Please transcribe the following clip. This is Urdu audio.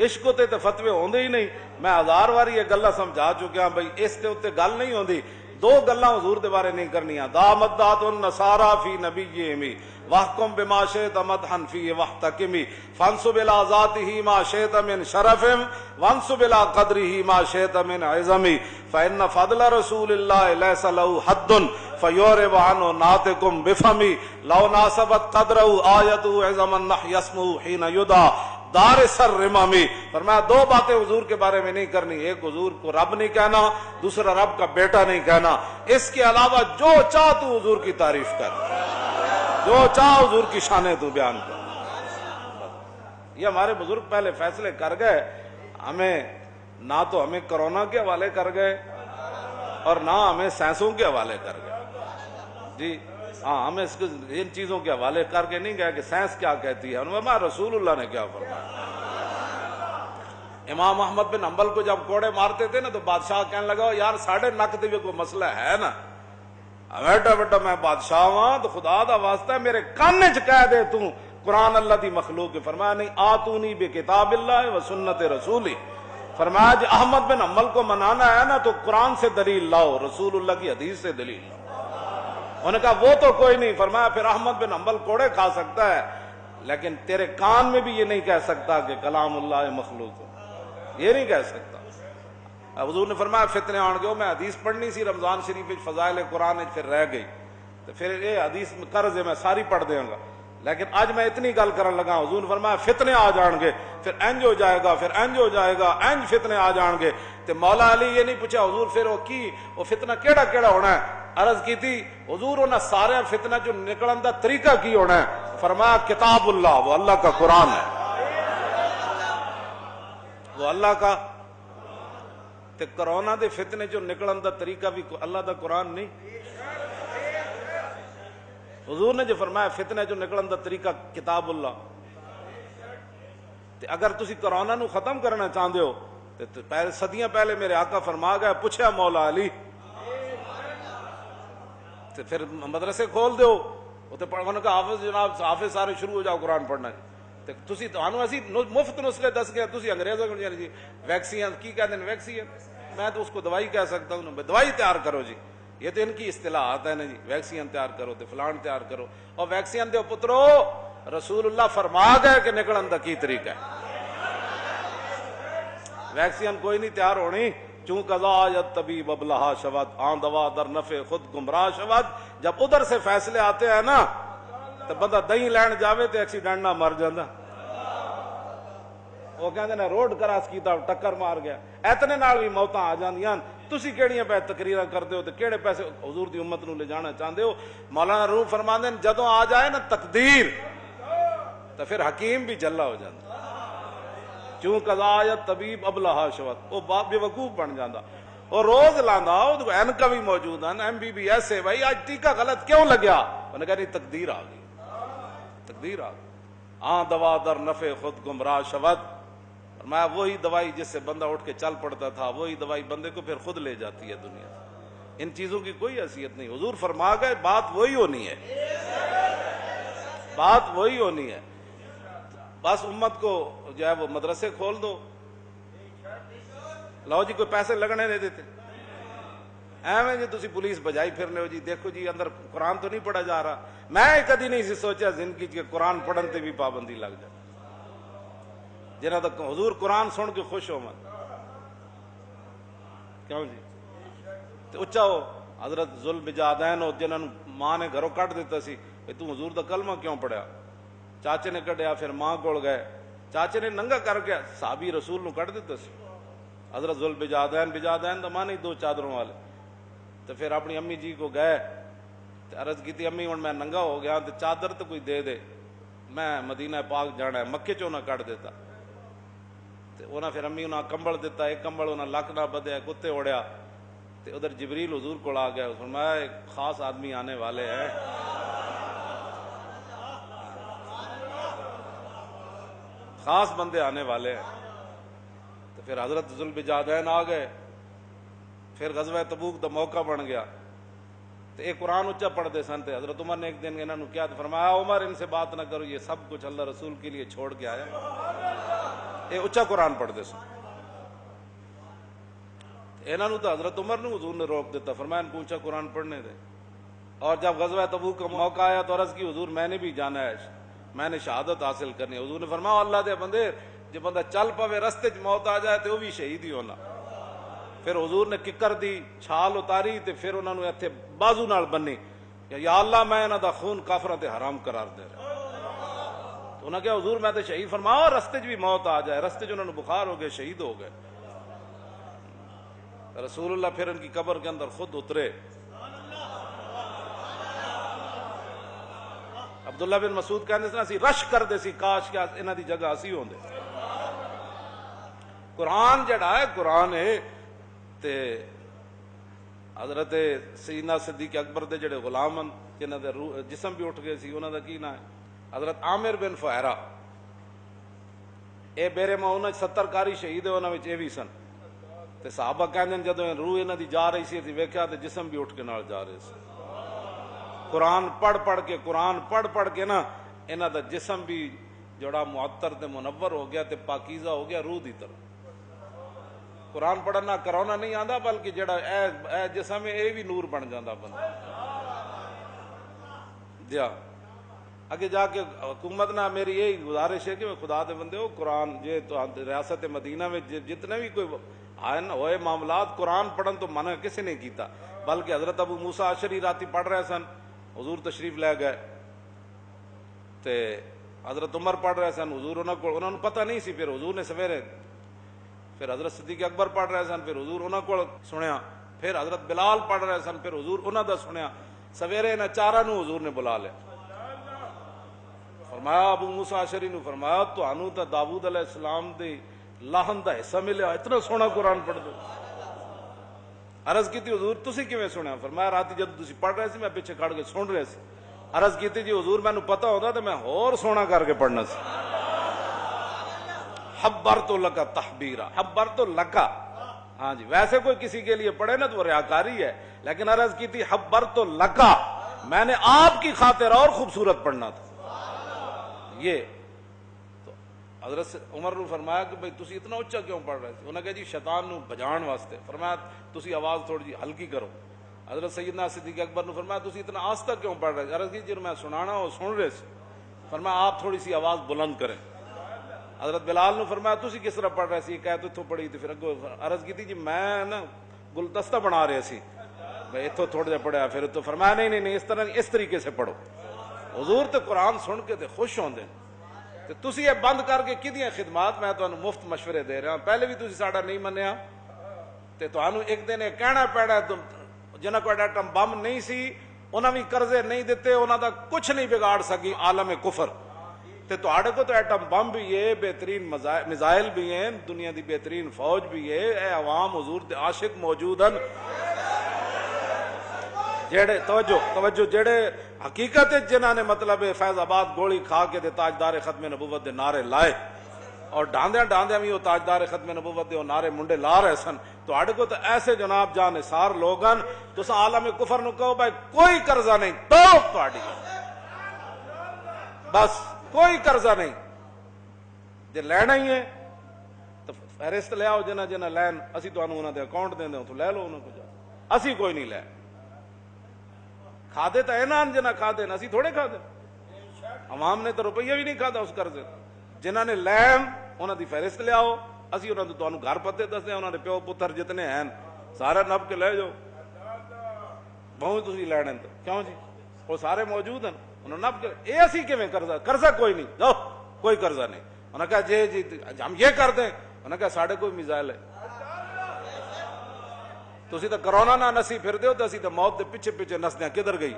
عشق تے فتوے ہوندے ہی نہیں. میں 1000 واری یہ گلاں سمجھا چکیا بھائی اس تے اوتے گل نہیں ہوندی. دو گلاں حضور دے بارے نہیں کرنیاں. دامت دات النصارى فی نبیہم واحکم بما شئت مدحا فیہ واحتکم فانسب الی ذاتہ ما شئت من شرف وانسب الی قدرہ ما شئت من عظم فإن فضل رسول اللہ لیس له حد فیورب عنہ ناطقم بفمی لو ناسبت قدرہ آیتہ عظما نحی اسمہ حین یدعا دار سر رمامی. فرمایا دو باتیں حضور کے بارے میں نہیں کرنی. ایک حضور کو رب نہیں کہنا, دوسرا رب کا بیٹا نہیں کہنا. اس کے علاوہ جو چاہ تو حضور کی تعریف کر, جو چاہ حضور کی شانیں تو بیان کر. یہ ہمارے بزرگ پہلے فیصلے کر گئے. ہمیں نہ تو ہمیں کرونا کے حوالے کر گئے اور نہ ہمیں سائنسوں کے حوالے کر گئے. جی ہاں, ہمیں ان چیزوں کے حوالے کر کے نہیں گیا کہ سائنس کیا کہتی ہے, ہمارا رسول اللہ نے کیا فرمایا. امام احمد بن حنبل کو جب کوڑے مارتے تھے نا تو بادشاہ کہنے لگا یار ساڑھے نک دے کوئی مسئلہ ہے نا, بیٹا بیٹا میں بادشاہ ہوں تو خدا دا واسطہ ہے میرے کانے چ کہہ دے تو قرآن اللہ دی مخلوق ہے. فرمایا نہیں, آتونی بکتاب اللہ و سنت رسولی. فرمایا جی احمد بن حنبل کو منانا ہے نا تو قرآن سے دلیل لاؤ, رسول اللہ کی حدیث سے دلیل لاؤ. انہوں نے کہا وہ تو کوئی نہیں. فرمایا پھر احمد بن حنبل کوڑے کھا سکتا ہے لیکن تیرے کان میں بھی یہ نہیں کہہ سکتا کہ کلام اللہ مخلوق ہو, یہ نہیں کہہ سکتا. حضور نے فرمایا فتنے آن گئے. میں حدیث پڑھنی سی رمضان شریف فضائل قرآن پھر رہ گئی تو پھر یہ حدیث قرض ہے میں ساری پڑھ دیں گا, لیکن آج میں اتنی گل کرن لگا. حضور نے فرمایا فتنے آ جان گے, پھر انج ہو جائے گا, پھر انج ہو جائے گا, انج فتنے آ جان گے. تو مولا علی یہ نہیں پوچھا حضور پھر وہ فتنہ کیڑا کیڑا ہونا ہے. عرض کی تھی حضور انہاں سارے فتنہ جو نکلن دا طریقہ کی ہونا ہے. فرمایا کتاب اللہ, وہ اللہ کا قرآن ہے, وہ اللہ کا. تے کرونا دے فتنے جو نکلن دا طریقہ بھی اللہ دا قرآن نہیں. حضور نے جو فرمایا فتنے جو نکلن دا طریقہ کتاب اللہ. تے اگر تسی کرونا نو ختم کرنا چاہتے ہو تے پہلے صدیاں پہلے میرے آقا فرما گئے, پوچھا مولا علی تے پھر مدرسے کھول دیو تے پڑھنے کا حافظ جناب حافظ سارے شروع ہو جاؤ قرآن پڑھنا. تے تسی تانوں اسی مفت نسخے دس گئے, تسی انگریزوں کو جی ویکسین کی کہتے ہیں ویکسین, میں تو اس کو دوائی کہہ سکتا ہوں. دوائی تیار کرو جی, یہ تو ان کی اصطلاحات ہے نا جی, ویکسین تیار کرو تے فلان تیار کرو. اور ویکسین دے پترو رسول اللہ فرما گئے کہ نکلن دا کی طریقہ ہے. ویکسین کوئی نہیں تیار ہونی. چون قضا آیت طبیب ابلہا شود آن دوا در نفع خود گمراہ شود. جب ادھر سے فیصلے آتے ہیں نا تو بندہ دہی لین جاوے تو ایکسیڈنٹ نہ مر جاندہ. وہ کہندے نے روڈ کراس کیتا ٹکر مار گیا, اتنے نال بھی موتاں آ جاندیاں. تسی کیڑیاں پہ تقریراں کردے ہو تے کیڑے پیسے حضور دی امت نو لے جانا چاہندے ہو. مولانا روح فرماندے نے جدوں آ جائے نا تقدیر تو پھر حکیم بھی جلا ہو جاندہ. چون قضایت طبیب ابلہا شود, وہ باپ بے وقوف بن جاندہ. اور روز لاندا وہ اینکا بھی موجود ہیں, ایم بی بی ایس ہے بھائی آج ٹیکہ غلط کیوں لگیا. انہوں نے کہا نہیں تقدیر آ گئی, تقدیر آ گئی. آن دوا در نفع خود گمراہ شود. میں وہی دوائی جس سے بندہ اٹھ کے چل پڑتا تھا وہی دوائی بندے کو پھر خود لے جاتی ہے دنیا سے. ان چیزوں کی کوئی حیثیت نہیں. حضور فرما گئے بات وہی ہونی ہے, بات وہی ہونی ہے. بس امت کو جو ہے وہ مدرسے کھول دو. لو جی کوئی پیسے لگنے نہیں دیتے, ایویں جی تسی پولیس بجائی پھرنے ہو جی دیکھو جی اندر قرآن تو نہیں پڑھا جا رہا. میں کدی نہیں سوچا زندگی کہ قرآن پڑھن تے بھی پابندی لگ جائے. جنہاں تک حضور قرآن سن کے خوش ہو من کیوں جی تے اچھا ہو حضرت ذوالبجادین ہو جنہاں نو ماں نے گھروں کٹ دیتا سی تو حضور دا کلمہ کیوں پڑھیا. چاچے نے کڈیا پھر ماں کول گئے, چاچے نے ننگا کر کے صحابی رسول نو کٹ دیتا سی. حضرت ذوالبجادین بجادین دا ماں نہیں دو چادروں والے. تو پھر اپنی امی جی کو گئے عرض کی تھی امی ہوں میں ننگا ہو گیا تو چادر تو کوئی دے دے, میں مدینہ پاک جانا ہے. مکے چوں نہ کٹ دیتا. انہاں پھر امی انہاں کمبل دیتا, ایک کمبل انہاں لک نہ بدیا, کتے اڑیا. تو ادھر جبریل حضور کو آ گیا, فرمایا ایک خاص آدمی آنے والے ہیں, خاص بندے آنے والے ہیں. تو پھر حضرت ذوالبجادین آ گئے. پھر غزوہ تبوک دا موقع بن گیا تو ایک قرآن اچھا پڑھتے سن. تھے حضرت عمر نے ایک دن انہوں نے کیا فرمایا عمر ان سے بات نہ کرو, یہ سب کچھ اللہ رسول کے لیے چھوڑ کے آیا. یہ اچا قرآن پڑھتے سن. انہوں تو حضرت عمر نے حضور نے روک دیتا، فرمایا ان کو اونچا قرآن پڑھنے دے. اور جب غزوہ تبوک کا موقع آیا تو عرض کی حضور میں نے بھی جانا ہے، میں نے شہادت حاصل کرنی ہے. حضور نے فرمایا اللہ دے بندے جب بندہ چل پوے رستے چ موت آ جائے تو وہ بھی شہید ہی ہونا. پھر حضور نے ککر دی چھال اتاری تے پھر انہوں نے اتنے بازو نال بنی کہ یا اللہ میں انہوں دا خون کافراں تے حرام قرار دے رہا. تو انہوں نے کہا حضور میں تے شہید. فرمایا رستے چ بھی موت آ جائے، رستے چ انہوں نے بخار ہو گئے شہید ہو گئے. رسول اللہ پھر ان کی قبر کے اندر خود اترے. عبداللہ بن مسعود کہنے سے اسی رش کر دے سی کاش کہ انہاں دی جگہ اسی ہوندے. قرآن جڑا ہے قرآن ہے تے حضرت سیدنا صدیق اکبر دے جڑے غلام ہیں جنہاں دے جسم بھی اٹھ گئے سی انہاں دا کی نام ہے حضرت عامر بن فہرہ. اے بیرے معونہ 70 کاری شہید ہے انہاں وچ اے بھی سن. تے صحابہ کہندے جدوں روح انہاں دی جا رہی سی تے ویکھیا تے جسم بھی اٹھ کے نال جا رہے سی. قرآن پڑھ پڑھ کے نا انہاں دا جسم بھی جڑا معطر تے منور ہو گیا تے پاکیزہ ہو گیا روح دی طرح. قرآن پڑھنا کرونا نہیں آندا بلکہ جڑا اے جسم ہے اے بھی نور بن جاندا بندہ. جا اگے جا کے حکومت نہ میری یہی گزارش ہے کہ خدا دے بندے ہو قرآن جے تو ریاست مدینہ میں جتنے بھی کوئی آئین ہوئے معاملات قرآن پڑھن تو منع کسی نے کیتا. بلکہ حضرت ابو موسیٰ اشعری راتی پڑھ رہے سن حضور تشریف لے گئے تے حضرت عمر پڑھ رہے سن حضور انہوں نے پتہ نہیں سی. پھر حضور نے سویرے پھر حضرت صدیق اکبر پڑھ رہے سن پھر حضور انہوں کو سنیا. پھر حضرت بلال پڑھ رہے سن پھر حضور انہوں دا سنیا. سویرے انہاں چارہ نو حضور نے بلا لیا. فرمایا ابو موسیٰ اشعری نو فرمایا تانوں تے داؤد علیہ السلام دی لاہن دا حصہ ملیا اتنا سونا قرآن پڑھ دو. عرض کی حضور تسی کیویں سنیا؟ فرمایا رات جب تسی پڑھ رہے سی میں پیچھے کھڑ کے سن رہے سی. عرض کی جی حضور مینوں پتہ ہوندا تے میں ہور سونا کر کے پڑھنا سی. حبرت لک تحبیرا حبرت لک. ہاں جی ویسے کوئی کسی کے لیے پڑھے نا تو وہ ریاکاری ہے لیکن عرض کی تھی حبرت لک میں نے آپ کی خاطر اور خوبصورت پڑھنا تھا. یہ تو حضرت عمر نے فرمایا کہ بھئی تسی اتنا اونچا کیوں پڑھ رہے تھے؟ انہوں نے کہا جی شیطان نو بجان واسطے. فرمایا تسی آواز تھوڑی جی ہلکی کرو. حضرت سیدنا صدیق اکبر نے فرمایا تسی اتنا آہستہ کیوں پڑھ رہے تھے؟ عرض کی جی میں سنانا وہ سن رہے سے. فرمایا آپ تھوڑی سی آواز بلند کریں. حضرت بلال نے فرمایا تسی کس طرح پڑھ رہے سی؟ کہہ تو اتھوں پڑھی تھی پھر اگو. عرض کی تھی جی میں نا گلدستہ بنا رہے سی بھئی اتھوں تھوڑا جا پڑھیا پھر تو. فرمایا نہیں اس طرح اس طریقے سے پڑھو. حضور تے قرآن سن کے تے خوش ہوندے تے تسی یہ بند کر کے کدیاں خدمات میں تانوں مفت مشورے دے رہا ہوں. پہلے بھی تسی ساڈا نہیں منیا تے تانوں ایک دن یہ کہنا پیڑا جنہاں کو ایٹم بم نہیں سی انہاں بھی قرضے نہیں دیتے انہاں دا کچھ نہیں بگاڑ سکی عالم کفر. تے تہاڈے کو تو ایٹم بم بھی ہے بہترین میزائل بھی ہیں دنیا دی بہترین فوج بھی ہے. اے عوام حضور دے عاشق موجود ہیں جڑے توجہ جڑے حقیقت جنہاں نے مطلب فیض آباد گولی کھا کے دے تاجدار ختم نبوت دے نعرے لائے اور ڈاندیاں بھی وہ تاجدار ختم نبوت دے وہ نعرے منڈے لا رہے سن. تو آڑے کو تو ایسے جناب جان سار لوگن تو سا عالم کفر نو کہو بھائی کوئی قرضہ نہیں تو آڑی بس کوئی قرضہ نہیں جے لینا ہی ہے تو فہرست لے آؤ جنہ لین اسی تو انہوں دے اکاؤنٹ دیں تو لے لو انہوں کو جا. اسی کوئی نہیں لے کھادے تو اینان جنہ کھادے اسی تھوڑے کھادے. عوام نے تو روپیہ بھی نہیں کھادا اس قرضے. جنہ نے لین انہوں دی فہرست لے آؤ اسی انہوں تو انہوں گھر پتے دس دیں انہوں نے پیو پتر جتنے ہیں سارا نب کے لے جاؤ بہوں تسی لینے تو کیوں جی وہ سارے موجود ہیں انہوں نب کے اے اسی کے میں قرضہ کوئی نہیں جاؤ کوئی قرضہ نہیں. انہوں نے کہا جی ہم یہ کر دیں. انہوں نے کہا ساڑھے کوئی میزائل ہے تسی تو کرونا نہ نسی پھر دیو تو اسی تو موت دے پیچھے نسدیاں کدھر گئی.